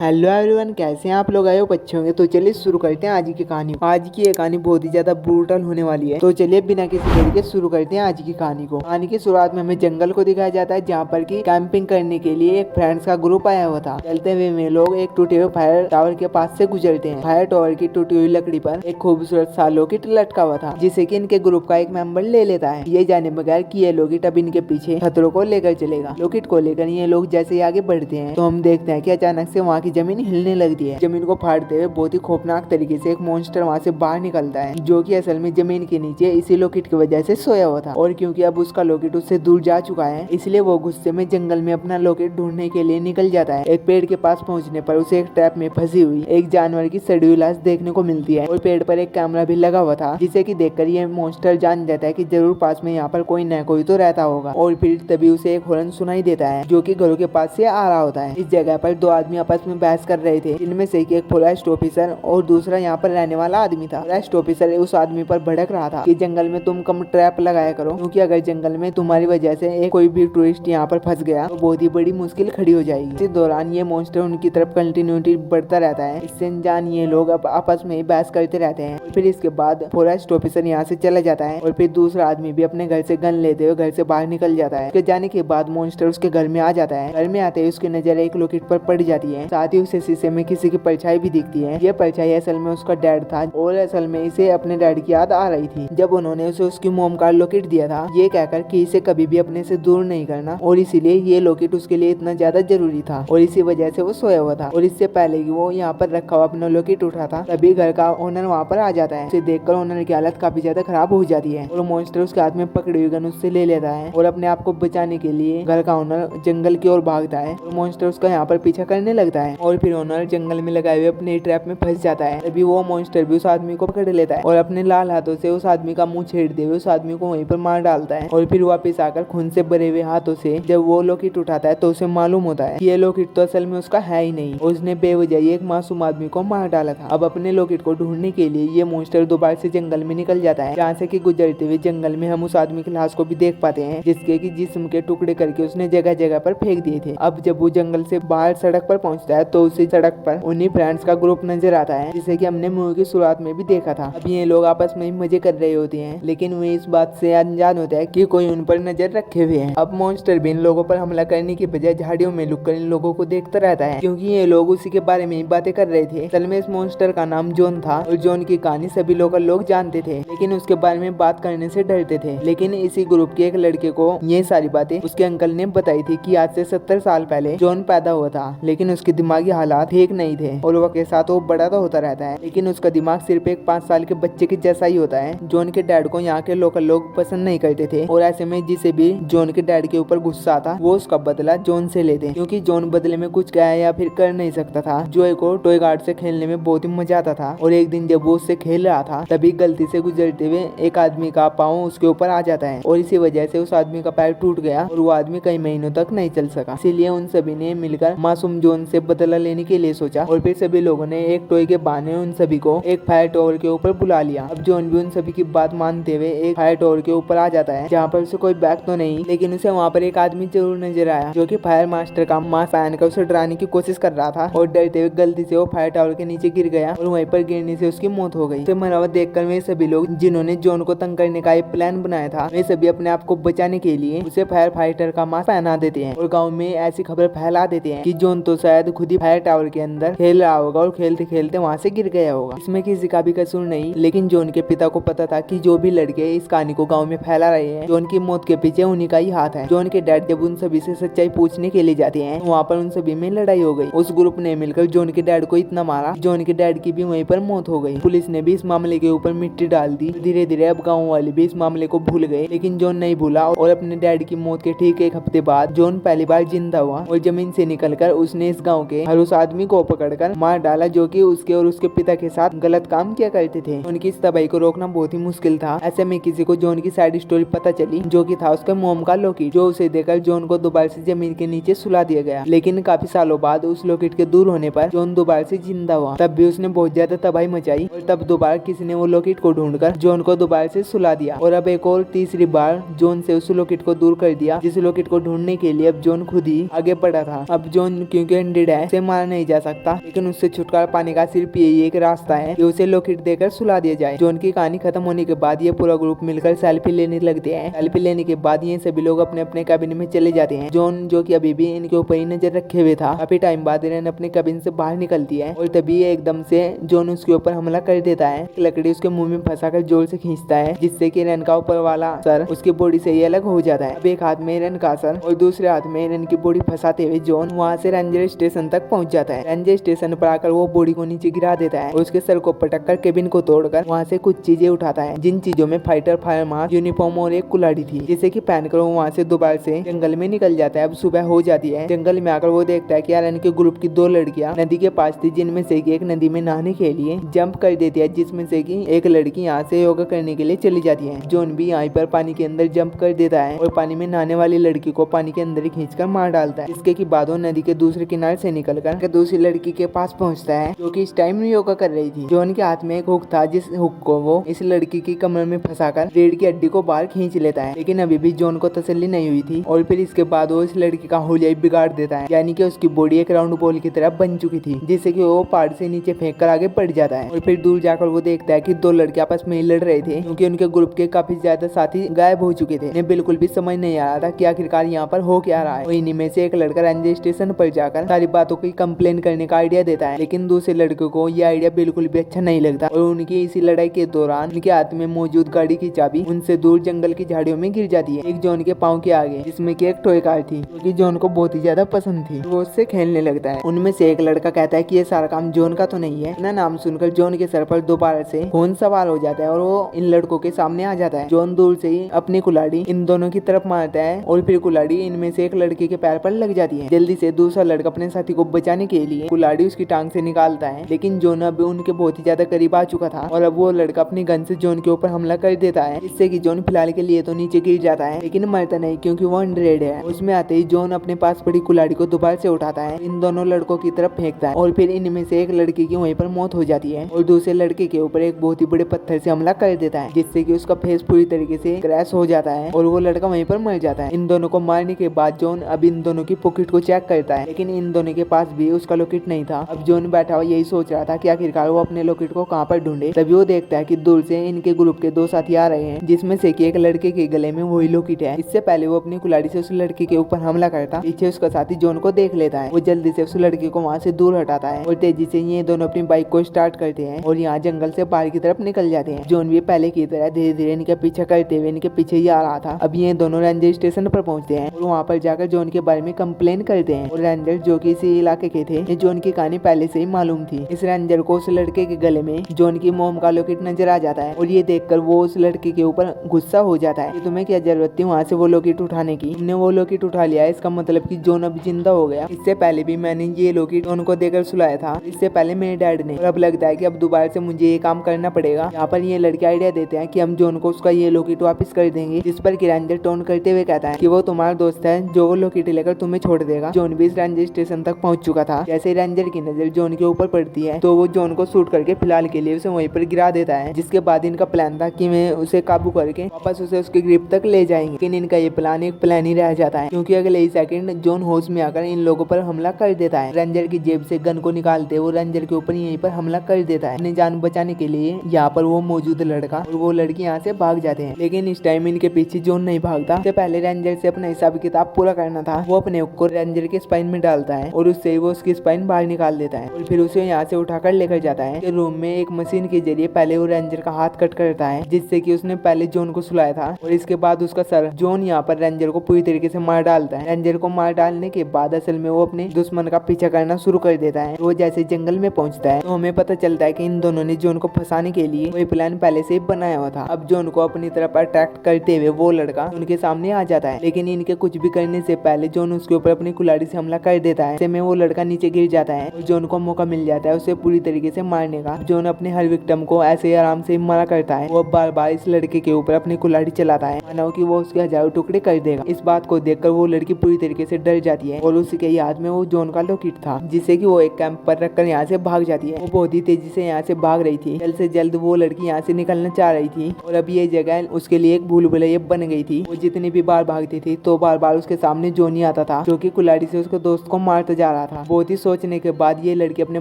Hello everyone, कैसे हैं आप लोग? आए हो अच्छे होंगे। तो चलिए शुरू करते हैं आज की कहानी। आज की ये कहानी बहुत ही ज्यादा ब्रूटल होने वाली है। तो चलिए बिना किसी देरी के शुरू करते हैं आज की कहानी को। कहानी की शुरुआत में हमें जंगल को दिखाया जाता है, जहाँ पर की कैंपिंग करने के लिए एक फ्रेंड्स का ग्रुप आया हुआ था। चलते हुए वे लोग एक टूटे हुए फायर टावर के पास से गुजरते हैं। फायर टावर की टूटी हुई लकड़ी पर एक खूबसूरत सा लॉकेट लटका हुआ था, जिसे की इनके ग्रुप का एक मेंबर ले लेता है, ये जाने बगैर कि ये लॉकेट अब इनके पीछे खतरों को लेकर चलेगा। लॉकेट को लेकर ये लोग जैसे ही आगे बढ़ते हैं तो हम देखते हैं कि अचानक से वहाँ की जमीन हिलने लगती है। जमीन को फाड़ते हुए बहुत ही खौफनाक तरीके से एक मॉन्स्टर वहाँ से बाहर निकलता है, जो कि असल में जमीन के नीचे इसी लॉकेट की वजह से सोया हुआ था। और क्योंकि अब उसका लॉकेट उससे दूर जा चुका है, इसलिए वो गुस्से में जंगल में अपना लॉकेट ढूंढने के लिए निकल जाता है। एक पेड़ के पास पहुंचने पर उसे एक ट्रैप में फंसी हुई एक जानवर की सड़ी हुई लाश देखने को मिलती है। और पेड़ पर एक कैमरा भी लगा हुआ था, जिसे कि देखकर ये मॉन्स्टर जान जाता है कि जरूर पास में यहाँ पर कोई न कोई तो रहता होगा। और फिर तभी उसे एक हॉर्न सुनाई देता है, जो कि घरों के पास से आ रहा होता है। इस जगह पर दो आदमी आपस में बहस कर रहे थे, जिनमें से एक फॉरेस्ट ऑफिसर और दूसरा यहाँ पर रहने वाला आदमी था। फॉरेस्ट ऑफिसर उस आदमी पर भड़क रहा था कि जंगल में तुम कम ट्रैप लगाया करो, क्योंकि अगर जंगल में तुम्हारी वजह से एक कोई भी टूरिस्ट यहाँ पर फंस गया तो बहुत ही बड़ी मुश्किल खड़ी हो जाएगी। इस दौरान ये मॉन्स्टर उनकी तरफ कंटिन्यूटी बढ़ता रहता है। इससे अनजान ये लोग अब आपस में बहस करते रहते हैं। फिर इसके बाद फॉरेस्ट ऑफिसर यहाँ से चला जाता है और फिर दूसरा आदमी भी अपने घर से गन लेते हुए घर से बाहर निकल जाता है। उसके जाने के बाद मॉन्स्टर उसके घर में आ जाता है। घर में आते ही उसकी नजर एक लॉकेट पर पड़ जाती है, साथ ही उसे शीशे में किसी की परछाई भी दिखती है। ये परछाई असल में उसका डैड था और असल में इसे अपने डैड की याद आ रही थी, जब उन्होंने उसे उसकी मोम का लॉकेट दिया था, ये कहकर कि इसे कभी भी अपने से दूर नहीं करना, और इसीलिए ये लॉकेट उसके लिए इतना ज्यादा जरूरी था और इसी वजह से वो सोया हुआ था। और इससे पहले कि वो यहाँ पर रखा हुआ अपना लॉकेट उठा था, तभी घर का ओनर वहाँ पर आ जाता है। उसे देखकर ओनर की हालत काफी ज्यादा खराब हो जाती है और मॉन्स्टर उसके हाथ में पकड़ी हुई गन उससे ले लेता है और अपने आप को बचाने के लिए घर का ओनर जंगल की ओर भागता है और मॉन्स्टर उसका यहाँ पर पीछा करने लगता है। और फिर ओनर जंगल में लगाए हुए अपने ट्रैप में फंस जाता है। तभी वो मॉन्स्टर भी उस आदमी को पकड़ लेता है और अपने लाल हाथों से उस आदमी का मुंह छेड़ते हुए उस आदमी को वहीं पर मार डालता है। और फिर वापस आकर खून से भरे हुए हाथों से जब वो लॉकेट उठाता है तो उसे मालूम होता है कि ये लॉकेट तो असल में उसका है ही नहीं, उसने बेवजह एक मासूम आदमी को मार डाला था। अब अपने लॉकेट को ढूंढने के लिए ये मॉन्स्टर दोबारा से जंगल में निकल जाता है, जहाँ से कि गुजरते हुए जंगल में हम उस आदमी की लाश को भी देख पाते हैं, जिसके कि जिस्म के टुकड़े करके उसने जगह जगह पर फेंक दिए थे। अब जब वो जंगल से बाहर सड़क पर पहुंचता है तो उसे सड़क पर उन्हीं फ्रेंड्स का ग्रुप नजर आता है, जिसे कि हमने मूवी की शुरुआत में भी देखा था। अब ये लोग आपस में मजे कर रहे होते हैं, लेकिन वे इस बात से अनजान होता है कि कोई उन पर नजर रखे हुए है। अब मॉन्स्टर भी इन लोगों पर हमला करने की बजाय झाड़ियों में लुक कर इन लोगों को देखता रहता है, क्योंकि ये लोग उसी के बारे में ही बातें कर रहे थे। असल में इस मॉन्स्टर का नाम जॉन था और जॉन की कहानी सभी लोकल लोग जानते थे, लेकिन उसके बारे में बात करने से डरते थे। लेकिन इसी ग्रुप के एक लड़के को ये सारी बातें उसके अंकल ने बताई थी कि आज से 70 साल पहले जॉन पैदा हुआ था, लेकिन उसके दिमागी हालात ठीक नहीं थे और वक्त के साथ वो बड़ा तो होता रहता है, लेकिन उसका दिमाग सिर्फ एक 5 साल के बच्चे के जैसा ही होता है। जॉन के डैड को यहाँ के लोकल लोग पसंद नहीं करते थे और ऐसे में जिसे भी जॉन के डैड के ऊपर गुस्सा आता वो उसका बदला जॉन से लेते, क्योंकि जॉन बदले में कुछ कह या फिर कर नहीं सकता था। जोए को टॉय गार्ड से खेलने में बहुत ही मजा आता था और एक दिन जब वो उससे खेल रहा था तभी गलती से गुजरते हुए एक आदमी का पाँव उसके ऊपर आ जाता है और इसी वजह से उस आदमी का पैर टूट गया और वो आदमी कई महीनों तक नहीं चल सका। इसीलिए उन सभी ने मिलकर मासूम जॉन से बदला लेने के लिए सोचा और फिर सभी लोगों ने एक टॉय के बहाने उन सभी को एक फायर टावर के ऊपर बुला लिया। अब जॉन भी उन सभी की बात मानते हुए एक फायर टावर के ऊपर आ जाता है, जहाँ पर उसे कोई बैग तो नहीं, लेकिन उसे वहाँ पर एक आदमी जरूर नजर आया, जो कि फायर मास्टर का मास्क पहन कर उसे डराने की कोशिश कर रहा था और डरते हुए गलती से वो फायर टावर के नीचे गिर गया और वहीं पर गिरने से उसकी मौत हो गई। उसे मरा हुआ देखकर वे सभी लोग जिन्होंने जॉन को तंग करने का एक प्लान बनाया था, वे सभी अपने आप को बचाने के लिए उसे फायर फाइटर का मास्क पहना देते हैं और गाँव में ऐसी खबर फैला देते हैं कि जॉन तो शायद खुद ही फायर टावर के अंदर खेल रहा होगा और खेलते खेलते वहाँ से गिर गया होगा। इसमें किसी का भी कसूर नहीं, लेकिन जॉन के पिता को पता था कि जो भी लड़के इस कहानी को गांव में फैला रहे हैं, जॉन की मौत के पीछे उन्हीं का ही हाथ है। जॉन के डैड जब उन सभी से सच्चाई पूछने के लिए जाते हैं, वहाँ पर उन सभी में लड़ाई हो गई। उस ग्रुप ने मिलकर जॉन के डैड को इतना मारा, जॉन के डैड की भी वहीं पर मौत हो गई। पुलिस ने भी इस मामले के ऊपर मिट्टी डाल दी। धीरे धीरे अब गाँव वाले भी इस मामले को भूल गए, लेकिन जॉन नहीं भूला और अपने डैड की मौत के ठीक एक हफ्ते बाद जॉन पहली बार जिंदा हुआ और जमीन से निकलकर उसने इस गाँव के हर उस आदमी को पकड़कर मार डाला जो कि उसके और उसके पिता के साथ गलत काम किया करते थे। उनकी इस तबाही को रोकना बहुत ही मुश्किल था। ऐसे में किसी को जॉन की साइड स्टोरी पता चली, जो कि था उसके मोम का लॉकेट, जो उसे देकर जॉन को दोबारा से जमीन के नीचे सुला दिया गया। लेकिन काफी सालों बाद उस लॉकेट के दूर होने पर जॉन दोबारा से जिंदा हुआ। तब भी उसने बहुत ज्यादा तबाही मचाई और तब दोबारा किसी ने वो लॉकेट को ढूंढकर जॉन को दोबारा से सुला दिया और अब एक और तीसरी बार जॉन से उस लॉकेट को दूर कर दिया, जिस लॉकेट को ढूंढने के लिए अब जॉन खुद ही आगे बढ़ा था। अब जॉन क्योंकि एंडेड है, उसे मारा नहीं जा सकता, लेकिन उससे छुटकारा पाने का सिर्फ यही एक रास्ता है कि उसे लॉकेट देकर सुला दिया जाए। जॉन की कहानी खत्म होने के बाद ये पूरा ग्रुप मिलकर सेल्फी लेने लगते हैं। सेल्फी लेने के बाद ये सभी लोग अपने अपने कैबिन में चले जाते हैं। जॉन जो कि अभी भी इनके ऊपर ही नजर रखे हुए था, काफी टाइम बाद इरन अपने कैबिन से बाहर निकलती है और तभी एकदम से जॉन उसके ऊपर हमला कर देता है। लकड़ी उसके मुंह में फंसाकर जोर से खींचता है, जिससे कि इरन का ऊपर वाला सर उसकी बॉडी से ही अलग हो जाता है। अब एक हाथ में इरन का सर और दूसरे हाथ में इरन की बॉडी फंसाते हुए जॉन वहाँ से रेंजर स्टेशन तक पहुँच जाता है। रेंजर स्टेशन पर आकर वो बॉडी को नीचे गिरा देता है और उसके सर को पटक कर केबिन को तोड़कर वहाँ से कुछ चीजें उठाता है, जिन चीजों में फाइटर, फायर मास्क, यूनिफॉर्म और एक कुल्हाड़ी थी, जिसे कि पहनकर वो वहाँ से दोबारा से जंगल में निकल जाता है। अब सुबह हो जाती है। जंगल में आकर वो देखता है कि एरन के ग्रुप की 2 लड़कियां नदी के पास थी, जिनमें से एक नदी में नहाने के लिए जंप कर देती है, जिसमें से कि एक लड़की यहाँ से योगा करने के लिए चली जाती है। जॉन भी यहाँ पर पानी के अंदर जंप कर देता है और पानी में नहाने वाली लड़की को पानी के अंदर खींचकर मार डालता है। इसके बाद वो नदी के दूसरे किनारे से निकलकर दूसरी लड़की के पास पहुँचता है, जो कि इस टाइम योगा कर रही थी। जॉन के हाथ में एक हुक था, जिस हुक को वो इस लड़की की कमर में फंसाकर रीढ़ की हड्डी को बाहर खींच लेता है, लेकिन अभी भी जॉन को तसल्ली नहीं हुई थी और फिर इसके बाद वो इस लड़की का होलिया बिगाड़ देता है, यानी कि उसकी बॉडी एक राउंड बॉल की तरह बन चुकी थी, जिससे कि वो पहाड़ से नीचे फेंक कर आगे बढ़ जाता है। और फिर दूर जाकर वो देखता है कि 2 लड़के आपस में लड़ रहे थे, क्योंकि उनके ग्रुप के काफी ज्यादा साथी गायब हो चुके थे। उन्हें बिल्कुल भी समझ नहीं आ रहा था कि आखिरकार यहाँ पर हो क्या रहा है। इन्हीं में से एक लड़का रेंजर स्टेशन पर जाकर सारी बातों की कंप्लेन करने का आइडिया देता है, लेकिन दूसरे लड़के को यह आइडिया बिल्कुल भी अच्छा नहीं लगता और उनकी इसी लड़ाई के दौरान उनके हाथ में मौजूद गाड़ी की चाबी उनसे दूर जंगल की झाड़ियों में गिर जाती है, एक जॉन के पाँव के आगे, जिसमें की एक टॉय कार थी, जो जॉन को बहुत ही ज्यादा पसंद थी। वो उससे खेलने लगता है। उनमें से एक लड़का कहता है कि ये सारा काम जॉन का तो नहीं है। ना नाम सुनकर जॉन के सर पर दोबारा से खून सवार हो जाता है और वो इन लड़कों के सामने आ जाता है। जॉन दूर से ही अपनी कुल्हाड़ी इन दोनों की तरफ मारता है और फिर कुल्हाड़ी इनमें से एक लड़के के पैर पर लग जाती है। जल्दी से दूसरा लड़का अपने साथी को बचाने के लिए कुल्हाड़ी उसकी टांग से निकालता है, लेकिन जॉन अब उनके बहुत ही ज्यादा करीब आ चुका था और अब वो लड़का अपनी गन से जॉन के ऊपर हमला कर देता है, जिससे कि जॉन फिलहाल के लिए तो नीचे गिर जाता है, लेकिन मरता नहीं, क्योंकि वो अनडेड है। उसमें आते ही जॉन अपने पास पड़ी कुल्हाड़ी को दोबारा से उठाता है, इन दोनों लड़कों की तरफ फेंकता है और फिर इनमें से एक लड़की की वहीं पर मौत हो जाती है और दूसरे लड़के के ऊपर एक बहुत ही बड़े पत्थर से हमला कर देता है, जिससे कि उसका फेस पूरी तरीके से क्रैश हो जाता है और वो लड़का वहीं पर मर जाता है। इन दोनों को मारने के बाद जॉन अब इन दोनों की पॉकेट को चेक करता है, लेकिन इन दोनों के पास भी उसका लॉकेट नहीं था। अब जॉन बैठा हुआ यही सोच रहा था कि आखिरकार वो अपने लॉकेट को कहाँ पर ढूंढे। तभी वो देखता है कि दूर से इनके ग्रुप के 2 साथी आ रहे हैं, जिसमें से कि एक लड़के के गले में वही लॉकेट है। इससे पहले वो अपनी कुल्हाड़ी से उस लड़के के ऊपर हमला करता, पीछे उसका साथी जॉन को देख लेता है। वो जल्दी से उस लड़के को वहाँ से दूर हटाता है और तेजी से ये दोनों अपनी बाइक को स्टार्ट करते हैं और यहाँ जंगल से बाहर की तरफ निकल जाते हैं। जॉन भी पहले की तरह धीरे धीरे इनके पीछे करते हुए इनके पीछे ही आ रहा था। अब ये दोनों रेंजर स्टेशन पर पहुंचते हैं और वहाँ पर जाकर जॉन के बारे में कंप्लेन करते हैं और रेंजर जो कि इसी इलाके के थे, ये जॉन की कहानी पहले से ही मालूम थी। इस रेंजर को उस लड़के के गले में जॉन की मोम का लॉकेट नजर आ जाता है और ये देखकर वो उस लड़के के ऊपर गुस्सा हो जाता है कि तुम्हें क्या जरूरत थी वहाँ से वो लॉकेट उठाने की, तुमने वो लॉकेट उठा लिया है, इसका मतलब कि जॉन अब जिंदा हो गया। इससे पहले भी मैंने ये लॉकेट जॉन को देकर सुलाया था, इससे पहले मेरे डैड ने, और अब लगता है कि अब दोबारा से मुझे ये काम करना पड़ेगा। यहाँ पर ये लड़के आइडिया देते हैं कि हम जॉन को उसका ये लॉकेट वापस कर देंगे, जिस पर रेंजर टोन करते हुए कहता है कि वो तुम्हारा दोस्त है जो वो लॉकेट लेकर तुम्हें छोड़ देगा। जॉन भी इस रेंजर स्टेशन तक पहुंच चुका था। जैसे रेंजर की नजर जॉन के ऊपर पड़ती है तो वो जॉन को शूट करके फिलहाल के लिए उसे वहीं पर गिरा देता है, जिसके बाद इनका प्लान था कि मैं उसे काबू करके वापस उसे उसके ग्रिप तक ले जाएंगे, लेकिन इनका ये प्लान एक प्लान ही रह जाता है, क्योंकि अगले ही सेकंड जॉन होश में आकर इन लोगों पर हमला कर देता है। रेंजर की जेब से गन को निकालते वो रेंजर के ऊपर यहीं पर हमला कर देता है। अपनी जान बचाने के लिए यहाँ पर वो मौजूद लड़का और वो लड़की यहाँ से भाग जाते हैं, लेकिन इस टाइम इनके पीछे जॉन नहीं भागता। इससे पहले रेंजर से अपना हिसाब किताब पूरा करना था। वो अपने हुक को रेंजर के स्पाइन में डालता है और उससे वो उसकी स्पाइन बाहर निकाल देता है और फिर उसे यहाँ से उठाकर लेकर जाता है। रूम में एक मशीन के जरिए पहले वो रेंजर का हाथ कट करता है, जिससे कि उसने पहले जॉन को सुलाया था, और इसके बाद उसका सर। जॉन यहाँ पर रेंजर को पूरी तरीके से मार डालता है। रेंजर को मार डालने के बाद असल में वो अपने दुश्मन का पीछा करना शुरू कर देता है। वो जैसे जंगल में पहुंचता है तो हमें पता चलता है कि इन दोनों ने जॉन को फंसाने के लिए वही प्लान पहले से ही बनाया हुआ था। अब जॉन को अपनी तरफ अट्रैक्ट करते हुए वो लड़का उनके सामने आ जाता है, लेकिन इनके कुछ भी करने से पहले जॉन उसके ऊपर अपनी कुल्हाड़ी से हमला कर देता है। ऐसे में वो लड़का नीचे गिर जाता है और जॉन को मौका मिल जाता है उसे पूरी तरीके से मारने का। जॉन अपने हर विक्टिम को ऐसे ही आराम से मारा करता है। वो बार बार इस लड़के के ऊपर अपनी कुल्हाड़ी चलाता है, मानो कि वो उसके हजारों टुकड़े कर देगा। इस बात को देखकर वो लड़की पूरी तरीके से डर जाती है और उसके याद में वो जॉन का लॉकेट था, जिसे कि वो एक कैंप पर रखकर यहाँ से भाग जाती है। वो बहुत ही तेजी से यहाँ से भाग रही थी। जल्द से जल्द वो लड़की यहाँ से निकलना चाह रही थी और अब ये जगह उसके लिए एक भूल भुलैया बन गई थी। वो जितनी भी बार भागती थी तो बार बार उसके सामने जॉनी आता था, जो कि कुल्हाड़ी से उसके दोस्त को मारता जा रहा रहा था। बहुत ही सोचने के बाद ये लड़की अपने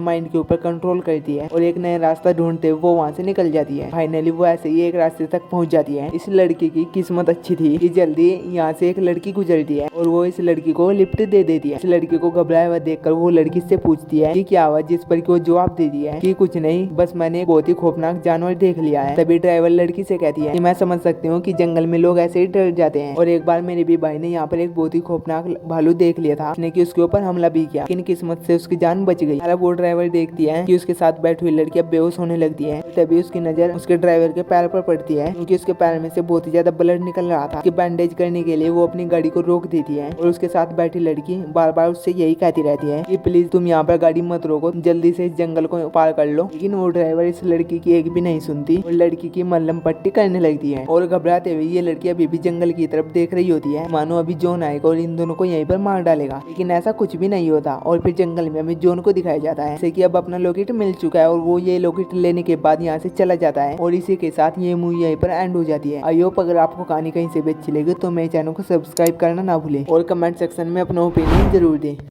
माइंड के ऊपर कंट्रोल करती है और एक नया रास्ता ढूंढते हुए वो वहाँ से निकल जाती है। फाइनली वो ऐसे ही एक रास्ते तक पहुंच जाती है। इस लड़की की किस्मत अच्छी थी कि जल्दी यहाँ से एक लड़की गुजरती है और वो इस लड़की को लिफ्ट दे देती है। इस लड़की को घबराया हुआ देखकर वो लड़की से पूछती है कि क्या हुआ, जिस पर कि वो जवाब देती है कि कुछ नहीं, बस मैंने एक बहुत ही खौफनाक जानवर देख लिया है। तभी ड्राइवर लड़की से कहती है कि मैं समझ सकती हूँ कि जंगल में लोग ऐसे ही डर जाते हैं और एक बार मेरे भी भाई ने यहाँ पर एक बहुत ही खौफनाक भालू देख लिया था, उसने कि उसके ऊपर हमला भी किया, लेकिन किस्मत से उसकी जान बच गई। वो ड्राइवर देखती है कि उसके साथ बैठी हुई लड़की अब बेहोश होने लगती है। तभी उसकी नजर उसके ड्राइवर के पैर पर पड़ती है क्योंकि उसके पैर में से बहुत ही ज्यादा ब्लड निकल रहा था। उसकी बैंडेज करने के लिए वो अपनी गाड़ी को रोक देती है और उसके साथ बैठी लड़की बार बार उससे यही कहती रहती है कि प्लीज तुम यहाँ पर गाड़ी मत रोको, जल्दी से इस जंगल को पार कर लो। लेकिन वो ड्राइवर इस लड़की की एक भी नहीं सुनती और लड़की की मल्लम पट्टी करने लगती है और घबराते हुए ये लड़की अभी भी जंगल की तरफ देख रही होती है, मानो अभी जॉन आएगा और इन दोनों को यहीं पर मार डालेगा। लेकिन ऐसा कुछ भी नहीं होता और फिर जंगल में हमें जॉन को दिखाया जाता है जैसे कि अब अपना लॉकेट मिल चुका है और वो ये लॉकेट लेने के बाद यहाँ से चला जाता है और इसी के साथ ये मूवी यहीं पर एंड हो जाती है। आई होप अगर आपको कहानी कहीं से भी अच्छी लगी तो मेरे चैनल को सब्सक्राइब करना ना भूलें और कमेंट सेक्शन में अपना ओपिनियन जरूर दें।